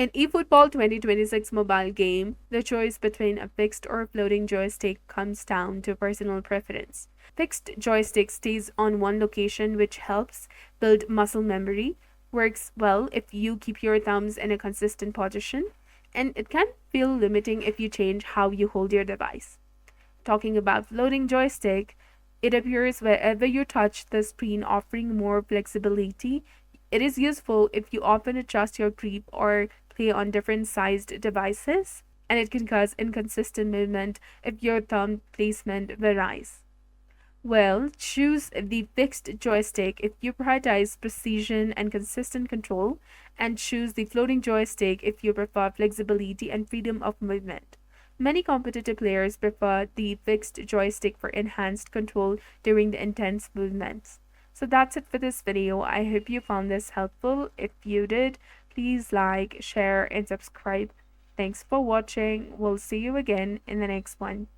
In eFootball 2026 mobile game, the choice between a fixed or floating joystick comes down to personal preference. Fixed joystick stays on one location, which helps build muscle memory, works well if you keep your thumbs in a consistent position, and it can feel limiting if you change how you hold your device. Talking about floating joystick, it appears wherever you touch the screen, offering more flexibility. It is useful if you often adjust your grip or play on different sized devices, and it can cause inconsistent movement if your thumb placement varies. Well, choose the fixed joystick if you prioritize precision and consistent control, and choose the floating joystick if you prefer flexibility and freedom of movement. Many competitive players prefer the fixed joystick for enhanced control during the intense movements. So that's it for this video. I hope you found this helpful. If you did, please like, share, and subscribe. Thanks for watching. We'll see you again in the next one.